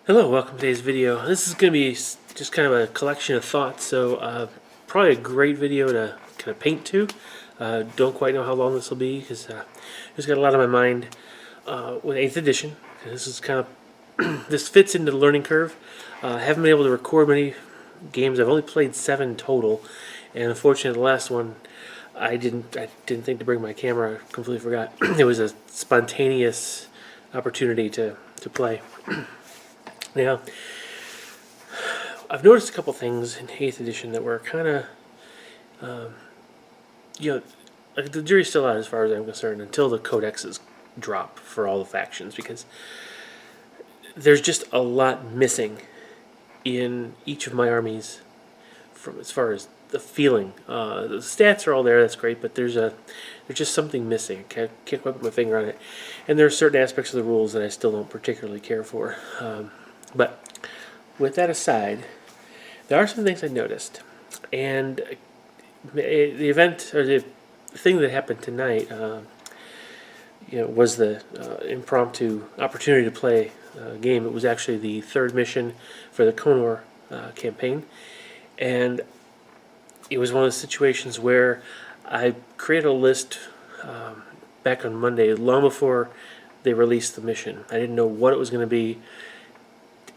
Hello, welcome to today's video. This is going to be just kind of a collection of thoughts, so probably a great video to kind of paint to. Don't quite know how long this will be because just got a lot on my mind with 8th edition. This is kind of this fits into the learning curve. I haven't been able to record many games. I've only played 7 total, and unfortunately, the last one I didn't think to bring my camera. I completely forgot. It was a spontaneous opportunity to play. Now, I've noticed a couple things in 8th edition that were kind of, like the jury's still out as far as I'm concerned until the codexes drop for all the factions, because there's just a lot missing in each of my armies from as far as the feeling. The stats are all there, that's great, but there's just something missing. I can't quite put my finger on it. And there are certain aspects of the rules that I still don't particularly care for. But with that aside, there are some things I noticed, and the event or the thing that happened tonight, was the impromptu opportunity to play a game. It was actually the 3rd mission for the Konor campaign, and it was one of the situations where I created a list back on Monday, long before they released the mission. I didn't know what it was going to be.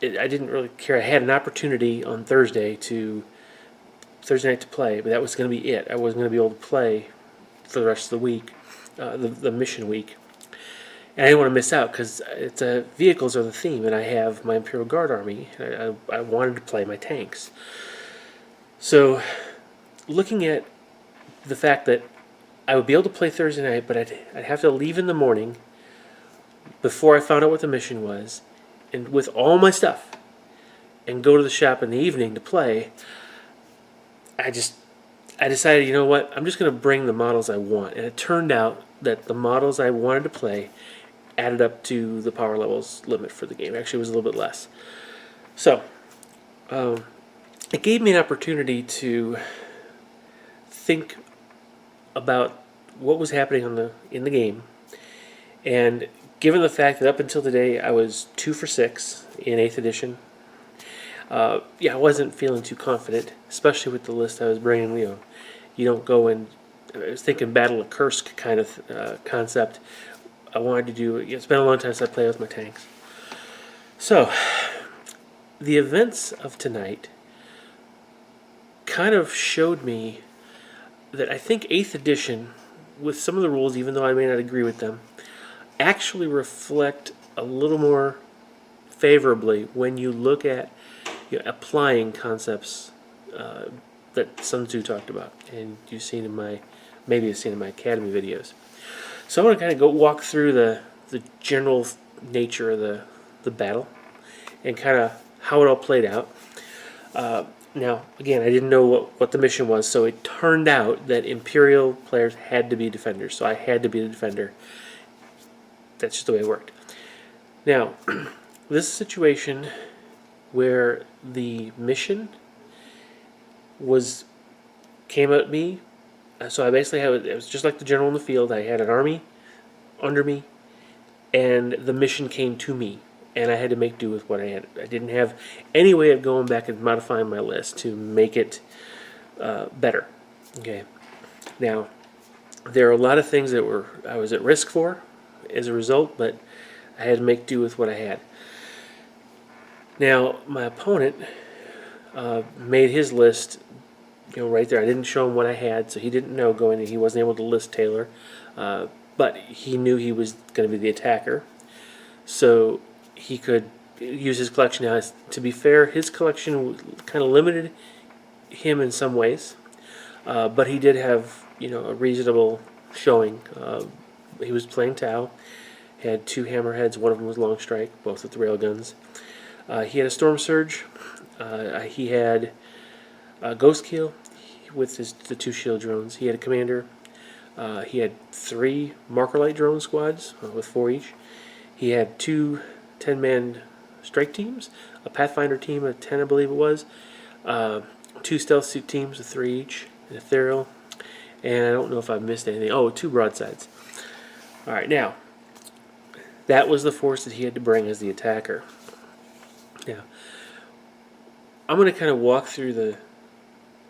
I didn't really care. I had an opportunity on Thursday night to play, but that was going to be it. I wasn't going to be able to play for the rest of the week, the mission week. And I didn't want to miss out because vehicles are the theme, and I have my Imperial Guard army. I wanted to play my tanks. So, looking at the fact that I would be able to play Thursday night, but I'd have to leave in the morning before I found out what the mission was, and with all my stuff, and go to the shop in the evening to play, I decided, you know what, I'm just going to bring the models I want. And it turned out that the models I wanted to play added up to the power levels limit for the game. Actually, it was a little bit less. So, it gave me an opportunity to think about what was happening in the game, and given the fact that up until today I was 2 for 6 in 8th edition, I wasn't feeling too confident, especially with the list I was bringing. You don't go in. I was thinking Battle of Kursk kind of concept. I wanted to do. It's been a long time since I played with my tanks. So, the events of tonight kind of showed me that I think 8th edition, with some of the rules, even though I may not agree with them, actually reflect a little more favorably when you look at applying concepts that Sun Tzu talked about, and maybe you've seen in my Academy videos. So I want to kind of walk through the general nature of the battle and kind of how it all played out. Now, again, I didn't know what the mission was, so it turned out that Imperial players had to be defenders, so I had to be the defender. That's just the way it worked. Now, this situation where the mission came at me, so I basically it was just like the general in the field. I had an army under me, and the mission came to me, and I had to make do with what I had. I didn't have any way of going back and modifying my list to make it better. Okay. Now, there are a lot of things that I was at risk for as a result, but I had to make do with what I had. Now, my opponent made his list, right there. I didn't show him what I had, so he didn't know going in. He wasn't able to list Taylor, but he knew he was going to be the attacker, so he could use his collection. Now, to be fair, his collection kind of limited him in some ways, but he did have a reasonable showing. He was playing Tau. He had 2 hammerheads. One of them was long strike, both with the railguns. He had a storm surge. He had a ghost kill with the 2 shield drones. He had a commander. He had 3 marker light drone squads with 4 each. He had 2 10-man strike teams, a Pathfinder team of 10, I believe it was, 2 stealth suit teams of 3 each, an ethereal, and I don't know if I missed anything. Oh, 2 broadsides. All right, now that was the force that he had to bring as the attacker. Now, I'm going to kind of walk through the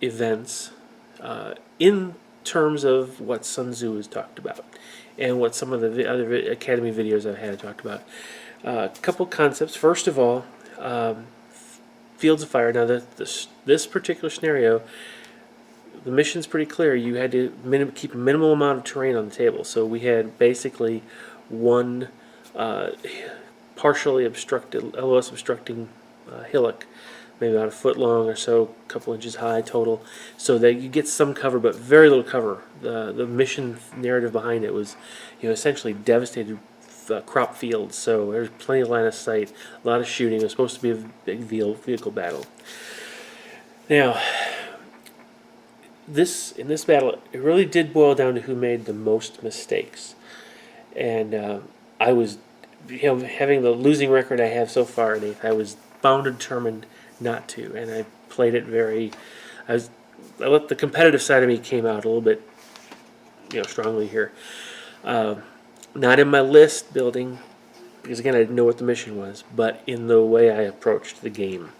events in terms of what Sun Tzu has talked about and what some of the other Academy videos I've had talked about. A couple concepts. First of all, fields of fire. Now, this particular scenario, the mission's pretty clear. You had to keep a minimal amount of terrain on the table. So we had basically one partially obstructed, LOS obstructing hillock, maybe about a foot long or so, a couple inches high total, so that you get some cover, but very little cover. The mission narrative behind it was, essentially devastated crop fields. So there's plenty of line of sight, a lot of shooting. It was supposed to be a big vehicle battle. Now, in this battle, it really did boil down to who made the most mistakes, and I was, having the losing record I have so far in 8th, I was bound and determined not to, and I played it I let the competitive side of me came out a little bit, strongly here. Not in my list building, because again I didn't know what the mission was, but in the way I approached the game.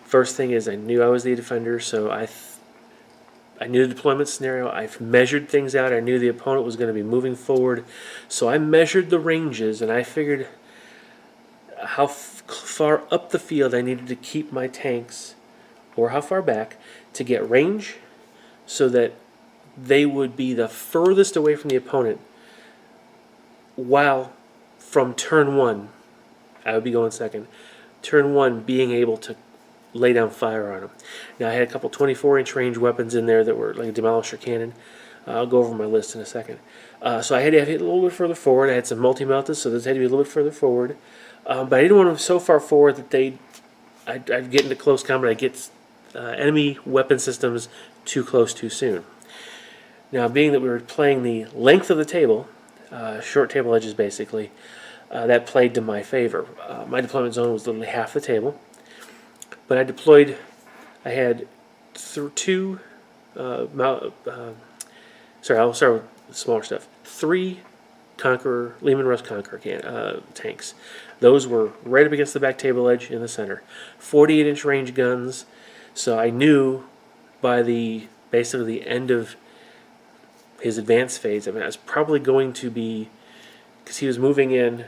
First thing is, I knew I was the defender, so I knew the deployment scenario. I've measured things out. I knew the opponent was going to be moving forward, so I measured the ranges, and I figured how far up the field I needed to keep my tanks, or how far back, to get range, so that they would be the furthest away from the opponent, while from turn 1, I would be going second, turn 1 being able to lay down fire on them. Now, I had a couple 24-inch range weapons in there that were like a demolisher cannon. I'll go over my list in a second. So I had to have it a little bit further forward. I had some multi-meltas, so this had to be a little bit further forward. But I didn't want them so far forward that I'd get into close combat. I'd get enemy weapon systems too close too soon. Now, being that we were playing the length of the table, short table edges basically, that played to my favor. My deployment zone was literally half the table. But I had two, I'll start with the smaller stuff. 3 Lehman Russ Conqueror tanks. Those were right up against the back table edge in the center. 48-inch range guns, so I knew by basically the end of his advance phase, I was probably going to be, because he was moving in,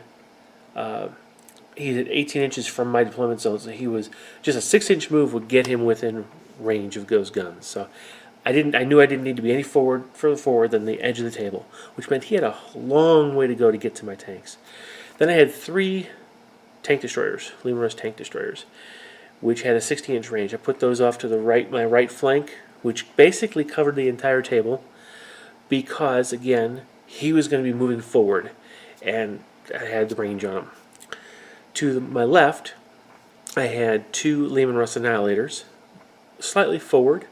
he's at 18 inches from my deployment zone, so he was just a 6-inch move would get him within range of those guns. So I knew I didn't need to be any further forward than the edge of the table, which meant he had a long way to go to get to my tanks. Then I had 3 tank destroyers, Lehman Russ tank destroyers, which had a 16-inch range. I put those off to the right, my right flank, which basically covered the entire table, because again he was going to be moving forward, and I had the range on him. To my left, I had 2 Lehman Russ Annihilators, slightly forward,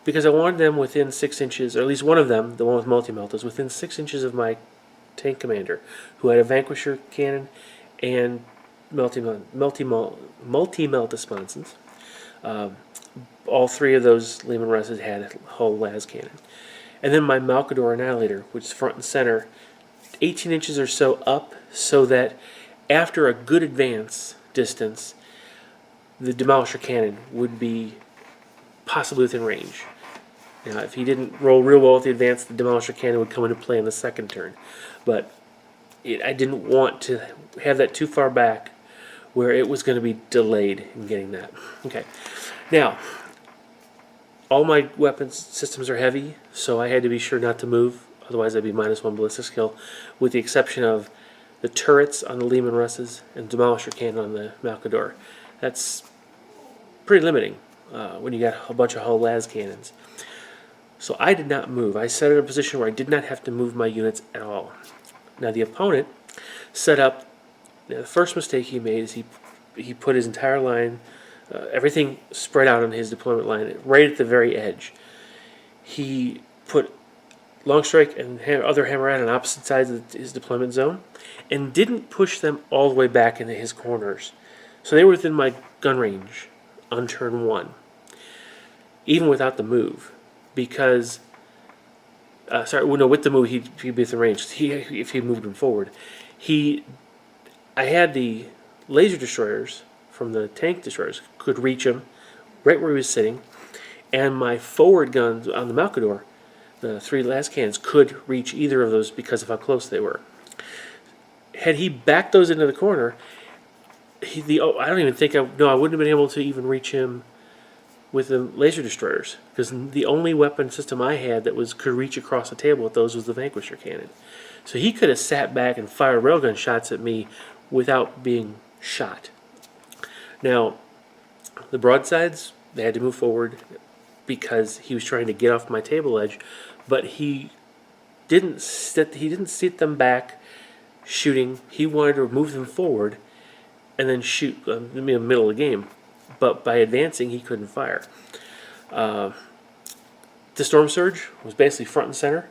because I wanted them within 6 inches, or at least one of them, the one with multi-meltas, within 6 inches of my tank commander, who had a Vanquisher cannon and multi-melta sponsons. All 3 of those Lehman Russes had a hull las cannon. And then my Malcador Annihilator, which is front and center, 18 inches or so up, so that after a good advance distance, the Demolisher cannon would be possibly within range. Now, if he didn't roll real well with the advance, the Demolisher cannon would come into play on the second turn. But I didn't want to have that too far back where it was going to be delayed in getting that. Okay. Now, all my weapons systems are heavy, so I had to be sure not to move. Otherwise, I'd be -1 ballistic skill, with the exception of the turrets on the Lehman Russes and Demolisher cannon on the Malcador. That's pretty limiting when you got a bunch of hull las cannons. So I did not move. I set in a position where I did not have to move my units at all. Now the opponent set up. The first mistake he made is he put his entire line, everything spread out on his deployment line, right at the very edge. He put Long Strike and other Hammerhead on opposite sides of his deployment zone, and didn't push them all the way back into his corners. So they were within my gun range on turn 1, even without the move. Because, with the move, he'd be within range. If he moved him forward. I had the laser destroyers from the tank destroyers could reach him right where he was sitting, and my forward guns on the Malcador, the 3 last cannons, could reach either of those because of how close they were. Had he backed those into the corner, I don't even think I wouldn't have been able to even reach him with the laser destroyers, because the only weapon system I had that could reach across the table with those was the Vanquisher cannon. So he could have sat back and fired railgun shots at me without being shot. Now, the broadsides, they had to move forward because he was trying to get off my table edge, but he didn't sit them back shooting. He wanted to move them forward and then shoot in the middle of the game. But by advancing, he couldn't fire. The Storm Surge was basically front and center,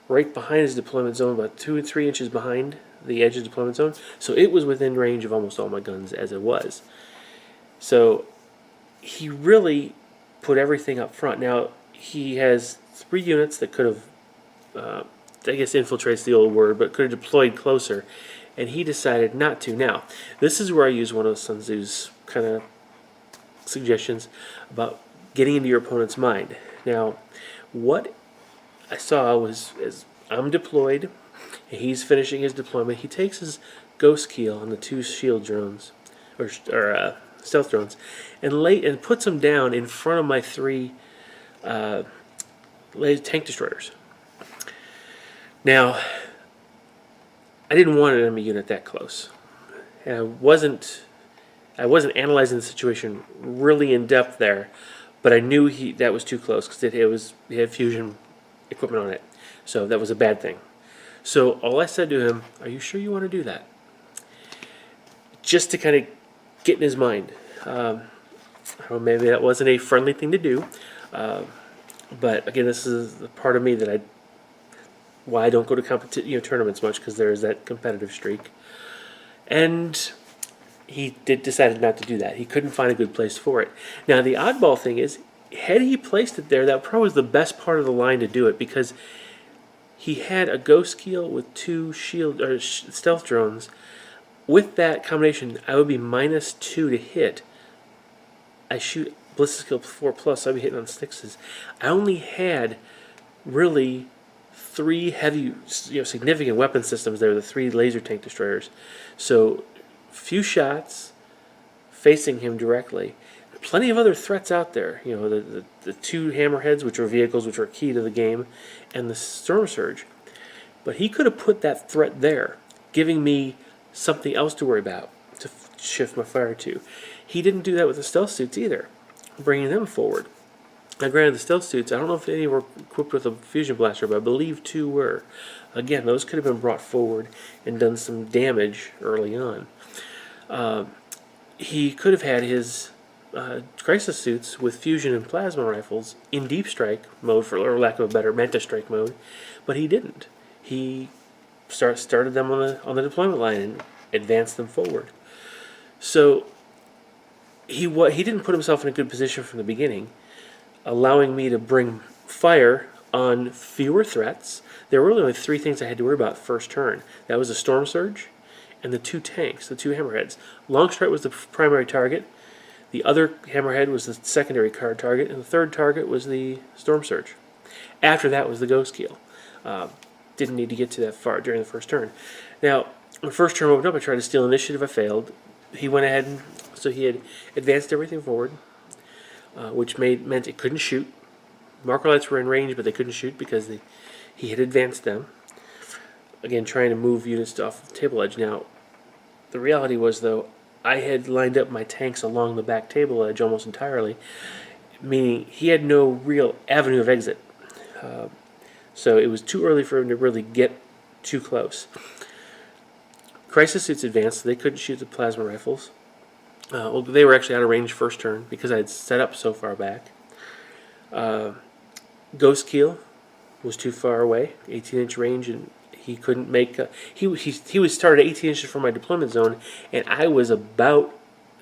right behind his deployment zone, about 2 or 3 inches behind the edge of the deployment zone. So it was within range of almost all my guns as it was. So he really put everything up front. Now, he has 3 units that could have, I guess infiltrate's the old word, but could have deployed closer, and he decided not to. Now, this is where I use one of Sun Tzu's kind of suggestions about getting into your opponent's mind. Now, what I saw was, as I'm deployed, and he's finishing his deployment, he takes his ghost keel on the 2 shield drones, or stealth drones, and puts them down in front of my 3 tank destroyers. Now, I didn't want an enemy unit that close. And I wasn't analyzing the situation really in depth there, but I knew that was too close because it had fusion equipment on it. So that was a bad thing. So all I said to him, "Are you sure you want to do that?" Just to kind of get in his mind. Maybe that wasn't a friendly thing to do, but again, this is the part of me that why I don't go to tournaments much, because there is that competitive streak. And he decided not to do that. He couldn't find a good place for it. Now, the oddball thing is, had he placed it there, that probably was the best part of the line to do it, because he had a ghost keel with 2 stealth drones. With that combination, I would be -2 to hit. I shoot ballistic skill 4+, so I'd be hitting on 6s. I only had really 3 heavy, significant weapon systems there, the 3 laser tank destroyers. So, few shots facing him directly. Plenty of other threats out there. The 2 hammerheads, which are vehicles which are key to the game, and the Storm Surge. But he could have put that threat there, giving me something else to worry about to shift my fire to. He didn't do that with the stealth suits either, bringing them forward. Now, granted, the stealth suits, I don't know if any were equipped with a fusion blaster, but I believe 2 were. Again, those could have been brought forward and done some damage early on. He could have had his crisis suits with fusion and plasma rifles in deep strike mode, or lack of a better, Manta strike mode, but he didn't. He started them on the deployment line and advanced them forward. So he didn't put himself in a good position from the beginning, allowing me to bring fire on fewer threats. There were really only 3 things I had to worry about first turn. That was the Storm Surge and the 2 tanks, the 2 hammerheads. Longstrike was the primary target. The other hammerhead was the secondary card target, and the third target was the Storm Surge. After that was the Ghost Keel. Didn't need to get to that far during the first turn. Now, when the first turn opened up, I tried to steal initiative. I failed. He went ahead, and so he had advanced everything forward, which meant it couldn't shoot. Marker lights were in range, but they couldn't shoot because he had advanced them. Again, trying to move units off the table edge. Now, the reality was, though, I had lined up my tanks along the back table edge almost entirely, meaning he had no real avenue of exit. So it was too early for him to really get too close. Crisis suits advanced, so they couldn't shoot the plasma rifles. They were actually out of range first turn because I had set up so far back. Ghost Keel was too far away, 18-inch range, and he couldn't make... He was started 18 inches from my deployment zone, and I was about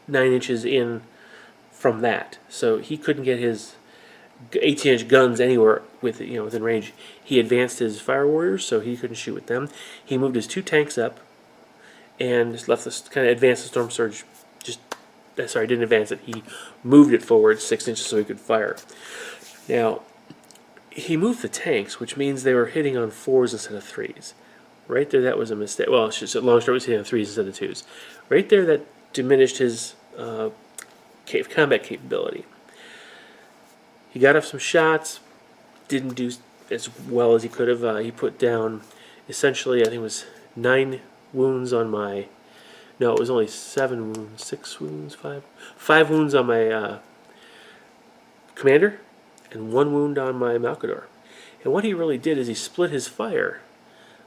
9 inches in from that. So he couldn't get his 18-inch guns anywhere within range. He advanced his fire warriors, so he couldn't shoot with them. He moved his 2 tanks up and just left us kind of advanced the Storm Surge just sorry, didn't advance it. He moved it forward 6 inches so he could fire. Now, he moved the tanks, which means they were hitting on 4s instead of 3s. Right there, that was a mistake. Well, Longstrike was hitting on 3s instead of 2s. Right there, that diminished his combat capability. He got off some shots, didn't do as well as he could have. He put down, essentially, I think it was 9 wounds on my... No, it was only 7 wounds. 6 wounds? 5 wounds on my commander, and 1 wound on my Malcador. And what he really did is he split his fire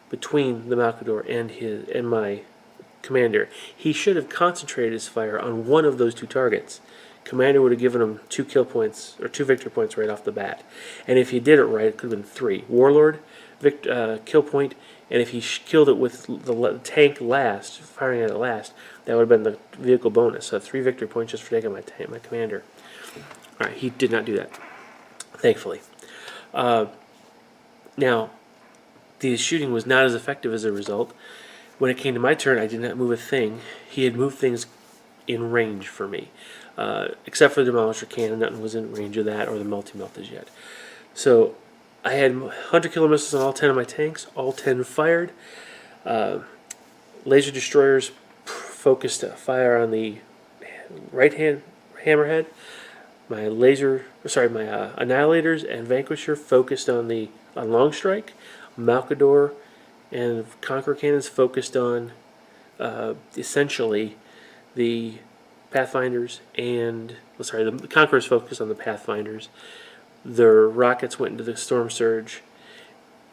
between the Malcador and my commander. He should have concentrated his fire on one of those 2 targets. Commander would have given him 2 kill points, or 2 victory points right off the bat. And if he did it right, it could have been 3. Warlord, kill point, and if he killed it with the tank last, firing at it last, that would have been the vehicle bonus. So 3 victory points just for taking my commander. Alright, he did not do that, thankfully. Now, the shooting was not as effective as a result. When it came to my turn, I did not move a thing. He had moved things in range for me. Except for the Demolisher Cannon, nothing was in range of that, or the multi-melt as yet. So I had 100 killer missiles on all 10 of my tanks, all 10 fired. Laser destroyers focused fire on the right-hand hammerhead. My Annihilators and Vanquisher focused on Longstrike. Malcador and Conqueror cannons focused on essentially the Pathfinders the Conquerors focused on the Pathfinders. Their rockets went into the Storm Surge,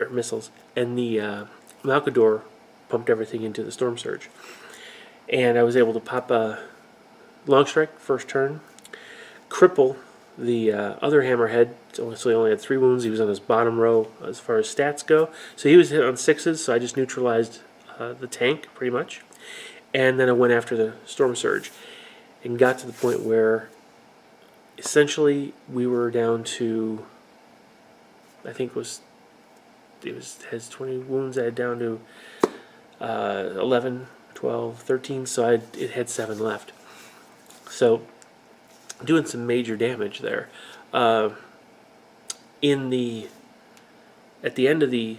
or missiles, and the Malcador pumped everything into the Storm Surge. And I was able to pop a Longstrike first turn, cripple the other Hammerhead, so he only had 3 wounds. He was on his bottom row as far as stats go. So he was hit on 6s, so I just neutralized the tank, pretty much. And then I went after the Storm Surge, and got to the point where essentially we were down to, I think has 20 wounds. I had down to 11, 12, 13, so it had 7 left. So doing some major damage there. At the end of the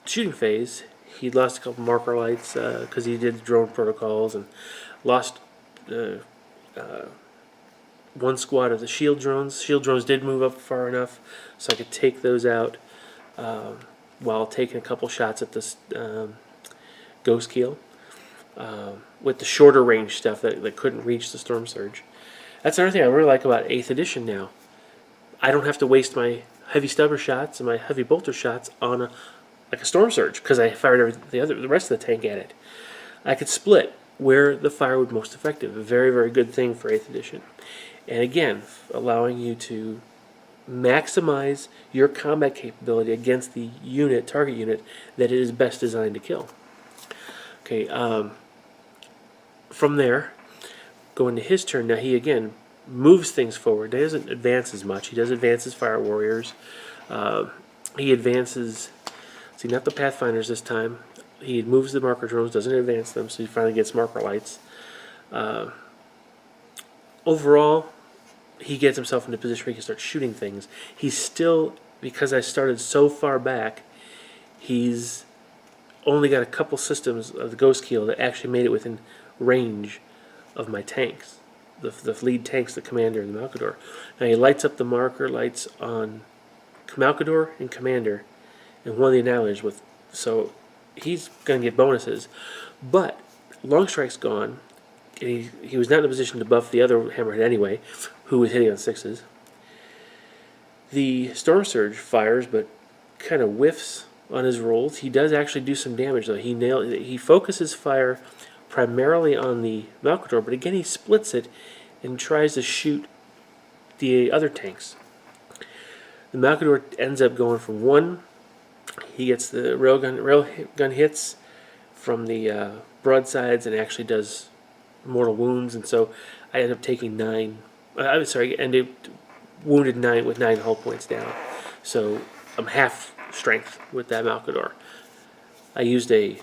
shooting phase, he lost a couple marker lights because he did drone protocols, and lost one squad of the shield drones. Shield drones did move up far enough so I could take those out while taking a couple shots at this Ghost Keel with the shorter range stuff that couldn't reach the Storm Surge. That's another thing I really like about 8th edition now. I don't have to waste my heavy stubber shots and my heavy bolter shots on a Storm Surge because I fired the rest of the tank at it. I could split where the fire would be most effective. A very, very good thing for 8th edition. And again, allowing you to maximize your combat capability against the target unit that it is best designed to kill. Okay, from there, going to his turn, now he again moves things forward. He doesn't advance as much. He does advance his Fire Warriors. He advances, not the Pathfinders this time. He moves the marker drones, doesn't advance them, so he finally gets marker lights. Overall, he gets himself into a position where he can start shooting things. He's still, because I started so far back, he's only got a couple systems of the Ghost Keel that actually made it within range of my tanks, the lead tanks, the Commander and the Malcador. Now he lights up the marker lights on Malcador and Commander, and one of the Annihilators so he's going to get bonuses. But Longstrike's gone, and he was not in a position to buff the other Hammerhead anyway, who was hitting on 6s. The Storm Surge fires, but kind of whiffs on his rolls. He does actually do some damage, though. He focuses fire primarily on the Malcador, but again he splits it and tries to shoot the other tanks. The Malcador ends up going from 1. He gets the railgun hits from the broadsides and actually does mortal wounds, and so I end up taking 9. Ended wounded 9 with 9 hull points down. So I'm half strength with that Malcador. I used a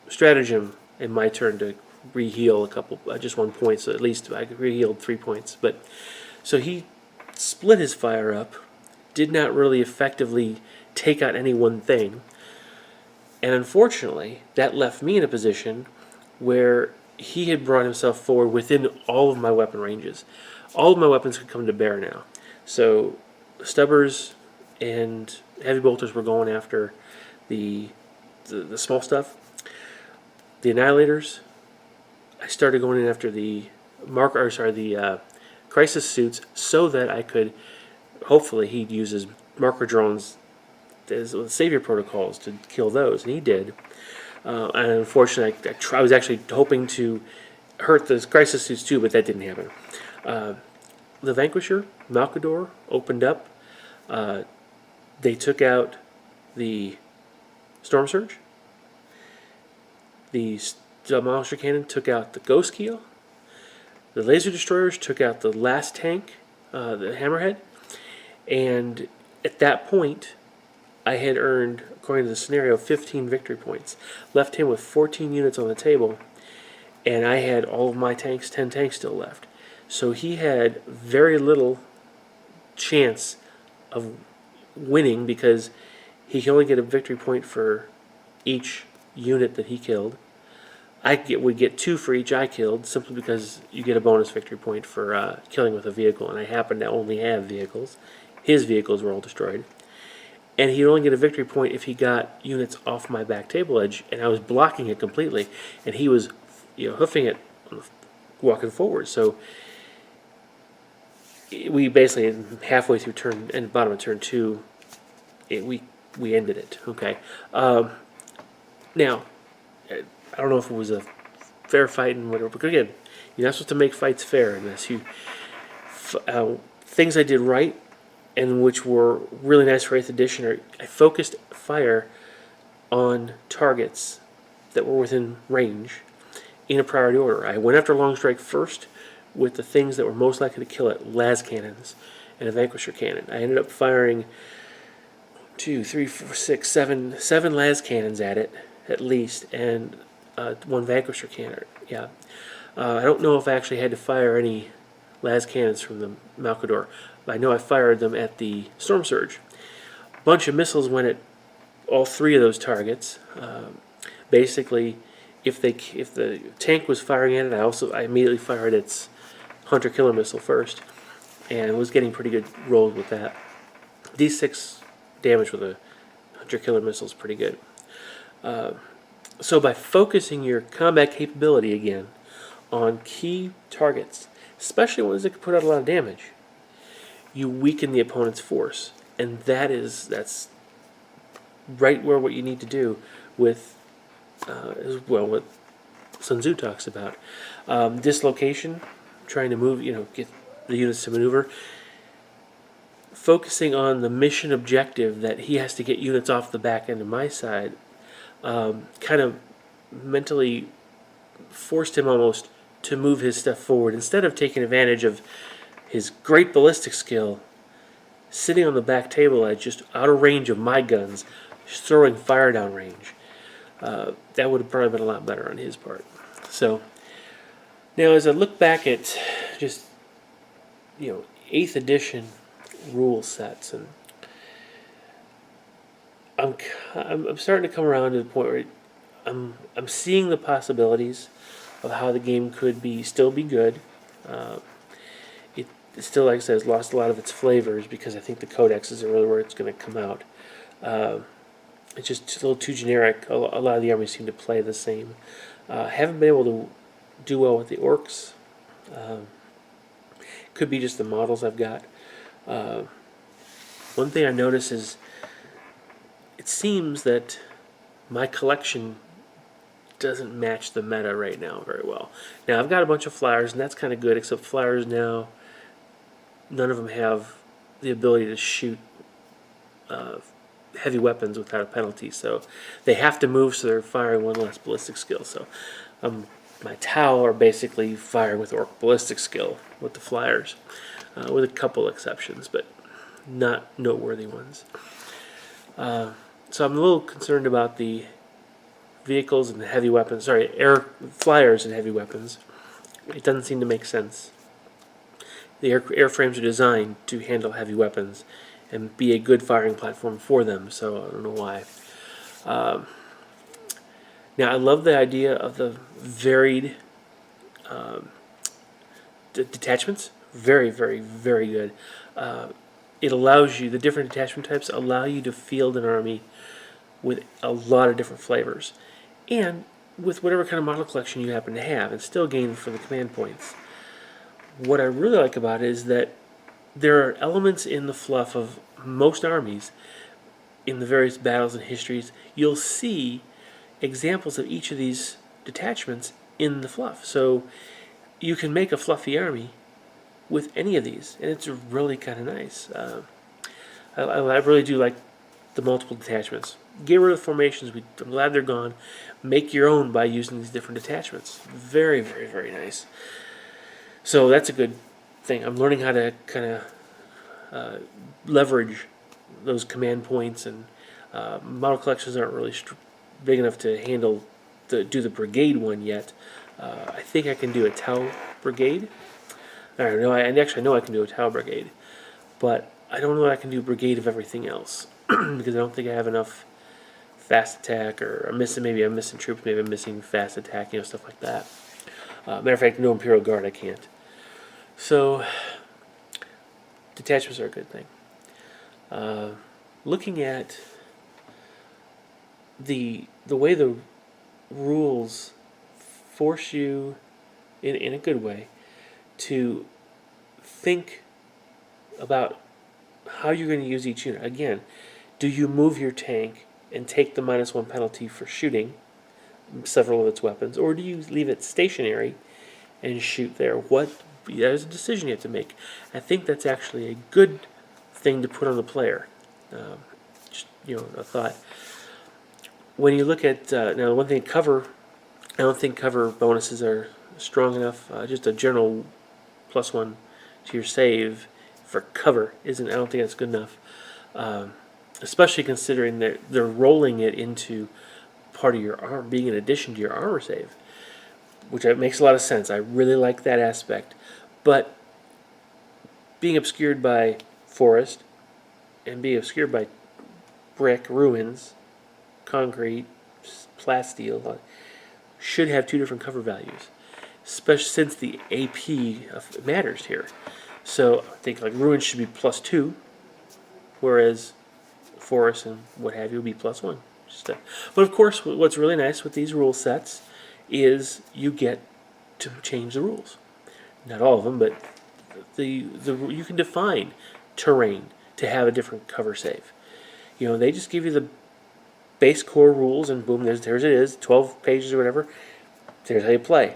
stratagem in my turn to re-heal a couple, just 1 point, so at least I re-healed 3 points. But so he split his fire up, did not really effectively take out any one thing, and unfortunately, that left me in a position where he had brought himself forward within all of my weapon ranges. All of my weapons could come to bear now. So stubbers and heavy bolters were going after the small stuff. The annihilators, I started going in after the crisis suits, so that I could, hopefully he'd use his marker drones as savior protocols to kill those, and he did. And unfortunately, I was actually hoping to hurt the crisis suits too, but that didn't happen. The Vanquisher, Malkador, opened up. They took out the Storm Surge. The Monster Cannon took out the Ghost Keel. The Laser Destroyers took out the last tank, the Hammerhead. And at that point, I had earned, according to the scenario, 15 victory points. Left him with 14 units on the table, and I had all of my tanks, 10 tanks still left. So he had very little chance of winning, because he can only get a victory point for each unit that he killed. Would get 2 for each I killed, simply because you get a bonus victory point for killing with a vehicle, and I happen to only have vehicles. His vehicles were all destroyed. And he'd only get a victory point if he got units off my back table edge, and I was blocking it completely, and he was, hoofing it, walking forward. So we basically, halfway through turn, and bottom of turn 2, we ended it. Okay. Now, I don't know if it was a fair fight and whatever, but again, you're not supposed to make fights fair in this. Things I did right, and which were really nice for 8th edition, are I focused fire on targets that were within range in a priority order. I went after Long Strike first with the things that were most likely to kill it, las cannons and a Vanquisher cannon. I ended up firing 2, 3, 4, 6, 7 las cannons at it, at least, and 1 Vanquisher cannon. Yeah. I don't know if I actually had to fire any las cannons from the Malkador. I know I fired them at the Storm Surge. A bunch of missiles went at all 3 of those targets. Basically, if the tank was firing at it, I immediately fired its Hunter Killer missile first, and was getting pretty good rolls with that. D6 damage with a Hunter Killer missile is pretty good. So by focusing your combat capability again on key targets, especially ones that can put out a lot of damage, you weaken the opponent's force, and that's right where what you need to do with as well what Sun Tzu talks about. Dislocation, trying to move, get the units to maneuver, focusing on the mission objective that he has to get units off the back end of my side, kind of mentally forced him almost to move his stuff forward instead of taking advantage of his great ballistic skill, sitting on the back table edge, just out of range of my guns, just throwing fire down range. That would have probably been a lot better on his part. So now, as I look back at just 8th edition rule sets, and I'm starting to come around to the point where I'm seeing the possibilities of how the game could still be good. It still, like I said, has lost a lot of its flavors because I think the codexes are really where it's going to come out. It's just a little too generic. A lot of the armies seem to play the same. Haven't been able to do well with the orcs. Could be just the models I've got. One thing I notice is it seems that my collection doesn't match the meta right now very well. Now, I've got a bunch of flyers, and that's kind of good, except flyers now, none of them have the ability to shoot heavy weapons without a penalty, so they have to move, so they're firing 1 less ballistic skill. So my Tau are basically firing with orc ballistic skill with the flyers, with a couple exceptions, but not noteworthy ones. So I'm a little concerned about the vehicles and heavy weapons, sorry, air flyers and heavy weapons, it doesn't seem to make sense. The airframes are designed to handle heavy weapons and be a good firing platform for them, so I don't know why. Now, I love the idea of the varied detachments. Very, very, very good. It allows you, the different detachment types allow you to field an army with a lot of different flavors. And with whatever kind of model collection you happen to have, and still gain for the command points. What I really like about it is that there are elements in the fluff of most armies, in the various battles and histories. You'll see examples of each of these detachments in the fluff. So you can make a fluffy army with any of these, and it's really kind of nice. I really do like the multiple detachments. Get rid of the formations. I'm glad they're gone. Make your own by using these different detachments. Very, very, very nice. So that's a good thing. I'm learning how to kind of leverage those command points, and model collections aren't really big enough to handle do the brigade one yet. I think I can do a Tau brigade. I don't know. I know I can do a Tau brigade, but I don't know that I can do a brigade of everything else because I don't think I have enough fast attack, or I'm missing troops, maybe I'm missing fast attack, stuff like that. Matter of fact, no Imperial Guard I can't. So detachments are a good thing. Looking at the way the rules force you, in a good way, to think about how you're going to use each unit. Again, do you move your tank and take the -1 penalty for shooting several of its weapons, or do you leave it stationary and shoot there? There's a decision you have to make. I think that's actually a good thing to put on the player. Just, a thought. When you look at now, one thing, cover. I don't think cover bonuses are strong enough. Just a general +1 to your save for cover isn't. I don't think that's good enough. Especially considering that they're rolling it into part of your armor, being an addition to your armor save, which makes a lot of sense. I really like that aspect. But being obscured by forest and being obscured by brick, ruins, concrete, plasteel, should have two different cover values, especially since the AP matters here. So I think like ruins should be +2, whereas forest and what have you will be +1. But of course, what's really nice with these rule sets is you get to change the rules. Not all of them, but you can define terrain to have a different cover save. They just give you the base core rules, and boom, there's it is, 12 pages or whatever. There's how you play.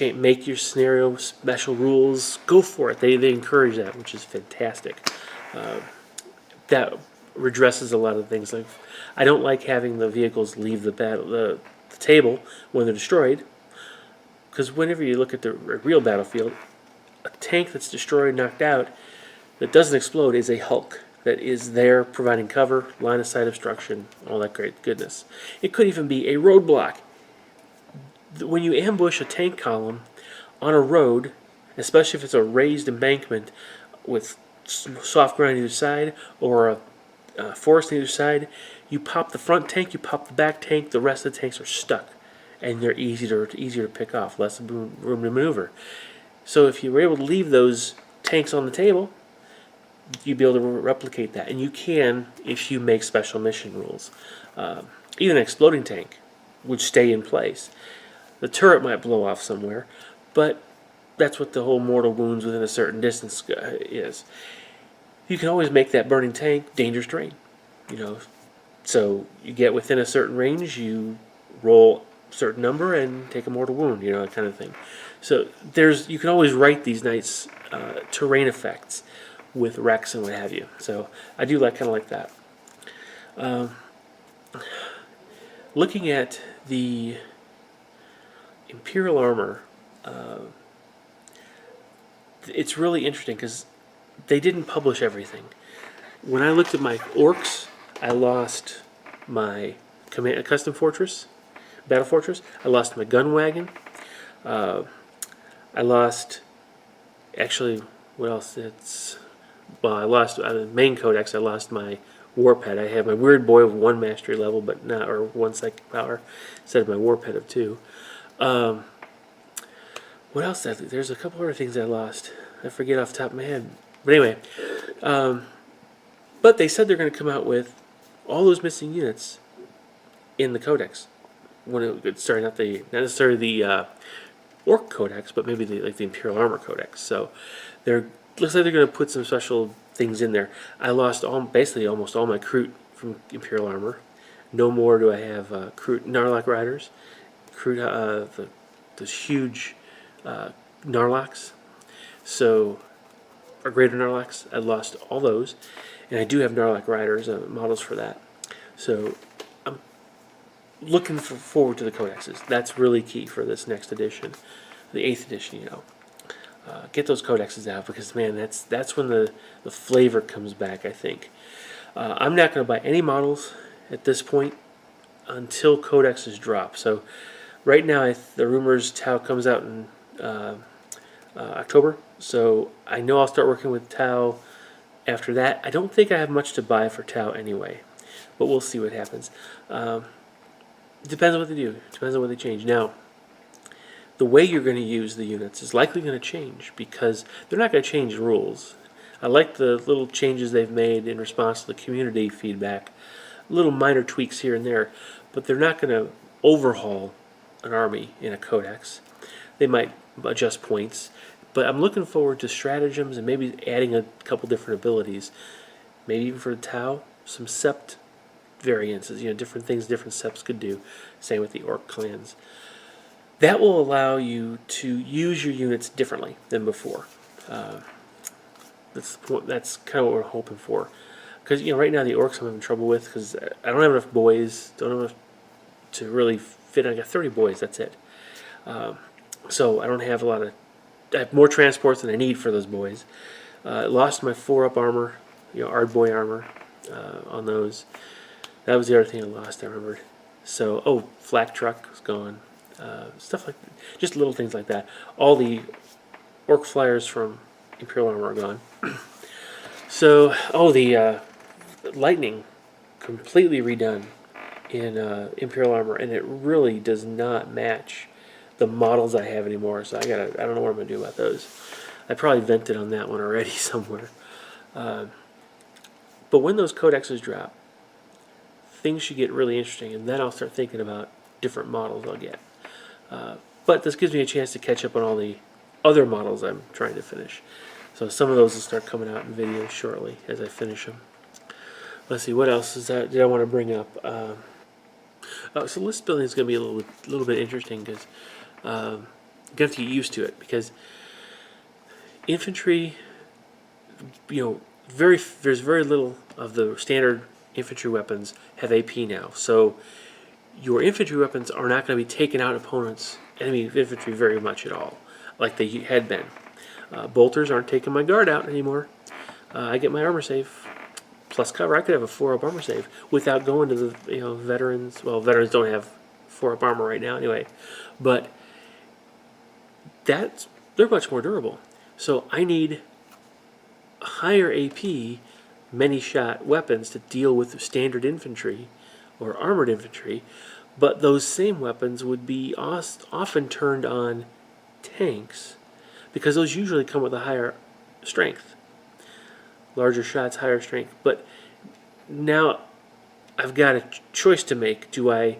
Make your scenario special rules. Go for it. They encourage that, which is fantastic. That redresses a lot of things. Like, I don't like having the vehicles leave the table when they're destroyed, because whenever you look at the real battlefield, a tank that's destroyed, knocked out, that doesn't explode is a Hulk that is there providing cover, line of sight obstruction, all that great goodness. It could even be a roadblock. When you ambush a tank column on a road, especially if it's a raised embankment with soft ground on either side, or a forest on either side, you pop the front tank, you pop the back tank, the rest of the tanks are stuck, and they're easier to pick off, less room to maneuver. So if you were able to leave those tanks on the table, you'd be able to replicate that, and you can if you make special mission rules. Even an exploding tank would stay in place. The turret might blow off somewhere, but that's what the whole mortal wounds within a certain distance is. You can always make that burning tank dangerous terrain. So you get within a certain range, you roll a certain number and take a mortal wound, that kind of thing. So you can always write these nice terrain effects with wrecks and what have you. So I do kind of like that. Looking at the Imperial Armor, it's really interesting because they didn't publish everything. When I looked at my orcs, I lost my a custom fortress, battle fortress. I lost my gun wagon. I lost, actually, what else? I lost the main codex. I lost my warp head. I have my weird boy of 1 mastery level, but not, or 1 psychic power, instead of my warp head of 2. What else? There's a couple other things I lost. I forget off the top of my head. But anyway, but they said they're going to come out with all those missing units in the codex. Sorry, not necessarily the Orc Codex, but maybe like the Imperial Armor Codex. So looks like they're going to put some special things in there. I lost basically almost all my Kroot from Imperial Armor. No more do I have Kroot Narlock Riders. Kroot, those huge Narlocks. So, or greater Narlocks. I lost all those. And I do have Narlock Riders, models for that. So, I'm looking forward to the codexes. That's really key for this next edition, the 8th edition, you know. Get those codexes out, because man, that's when the flavor comes back, I think. I'm not going to buy any models at this point until codexes drop. So right now the rumors Tau comes out in October, so I know I'll start working with Tau after that. I don't think I have much to buy for Tau anyway, but we'll see what happens. Depends on what they do. Depends on what they change. Now, the way you're going to use the units is likely going to change, because they're not going to change rules. I like the little changes they've made in response to the community feedback, little minor tweaks here and there, but they're not going to overhaul an army in a codex. They might adjust points, but I'm looking forward to stratagems and maybe adding a couple different abilities. Maybe even for the Tau, some sept variances, you know, different things different septs could do. Same with the Orc clans. That will allow you to use your units differently than before. That's kind of what we're hoping for. Because, you know, right now the Orcs I'm having trouble with, because I don't have enough boys, don't have enough to really fit. I got 30 boys, that's it. So I don't have a lot of. I have more transports than I need for those boys. I lost my 4-up armor, you know, Ardboy armor on those. That was the other thing I lost, I remembered. So, flak truck was gone. Stuff like just little things like that. All the Orc flyers from Imperial Armor are gone. So, the lightning completely redone in Imperial Armor, and it really does not match the models I have anymore. So I don't know what I'm gonna do about those. I probably vented on that one already somewhere. But when those codexes drop, things should get really interesting, and then I'll start thinking about different models I'll get. But this gives me a chance to catch up on all the other models I'm trying to finish. So some of those will start coming out in videos shortly as I finish them. Let's see, what else did I want to bring up? So list building is going to be a little bit interesting, because you have to get used to it, because infantry, you know, there's very little of the standard infantry weapons have AP now. So your infantry weapons are not going to be taking out enemy infantry very much at all, like they had been. Bolters aren't taking my guard out anymore. I get my armor save plus cover. I could have a 4-up armor save without going to the veterans. Well, veterans don't have 4-up armor right now anyway, but they're much more durable. So I need higher AP, many-shot weapons to deal with standard infantry or armored infantry, but those same weapons would be often turned on tanks, because those usually come with a higher strength. Larger shots, higher strength. But now I've got a choice to make. Do I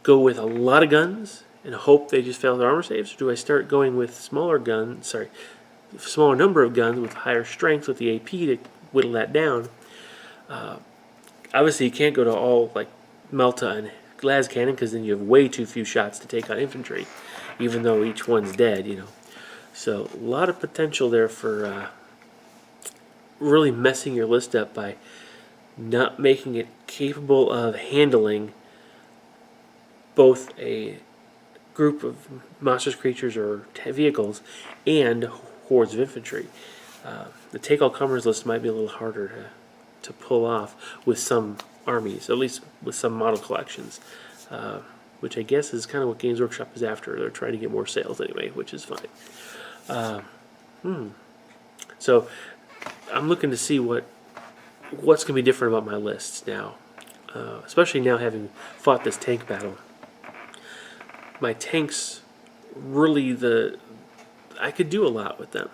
go with a lot of guns and hope they just fail their armor saves, or do I start going with smaller number of guns with higher strength with the AP to whittle that down? Obviously you can't go to all like Melta and Las Cannon, because then you have way too few shots to take on infantry, even though each one's dead, you know. So a lot of potential there for really messing your list up by not making it capable of handling both a group of monstrous creatures or vehicles and hordes of infantry. The take all comers list might be a little harder to pull off with some armies, at least with some model collections, which I guess is kind of what Games Workshop is after. They're trying to get more sales anyway, which is fine. So I'm looking to see what's going to be different about my lists now, especially now having fought this tank battle. My tanks really I could do a lot with them,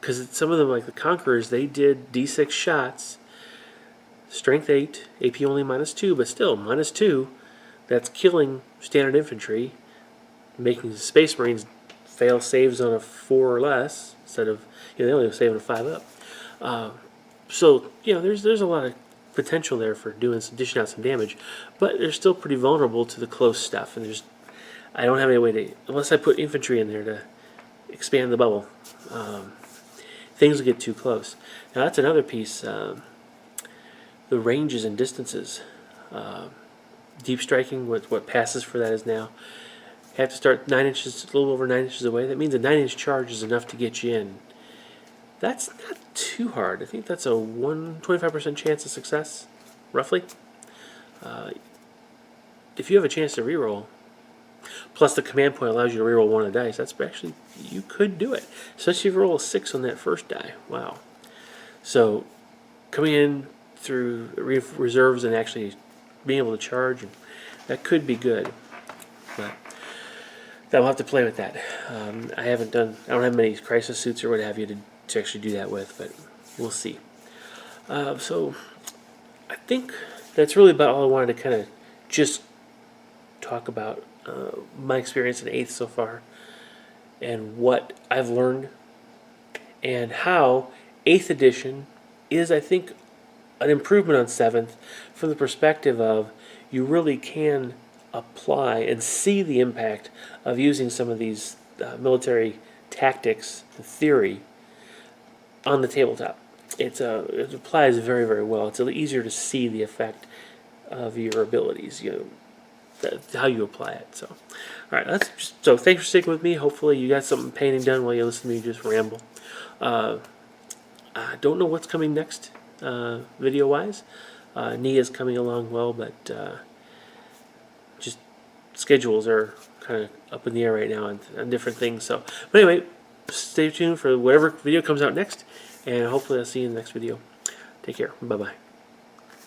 because some of them, like the Conquerors, they did D6 shots, strength 8, AP only -2, but still -2. That's killing standard infantry, making the Space Marines fail saves on a 4 or less instead of, they only saving a 5 up. So there's a lot of potential there for dishing out some damage, but they're still pretty vulnerable to the close stuff, and I don't have any way to, unless I put infantry in there to expand the bubble. Things will get too close. Now that's another piece. The ranges and distances. Deep striking, what passes for that is now. You have to start 9 inches, a little over 9 inches away. That means a 9-inch charge is enough to get you in. That's not too hard. I think that's a 25% chance of success, roughly. If you have a chance to reroll, plus the command point allows you to reroll 1 of the dice, that's actually, you could do it. Especially if you roll a 6 on that first die. Wow. So coming in through reserves and actually being able to charge, that could be good. But I'll have to play with that. I don't have many crisis suits or what have you to actually do that with, but we'll see. So I think that's really about all I wanted to kind of just talk about my experience in 8th so far, and what I've learned, and how 8th edition is, I think, an improvement on 7th from the perspective of you really can apply and see the impact of using some of these military tactics, theory, on the tabletop. It applies very, very well. It's a little easier to see the effect of your abilities, how you apply it. So, all right, so thanks for sticking with me. Hopefully you got something painting done while you listen to me just ramble. I don't know what's coming next, video-wise. Nia's coming along well, but just schedules are kind of up in the air right now on different things. So, but anyway, stay tuned for whatever video comes out next, and hopefully I'll see you in the next video. Take care. Bye-bye.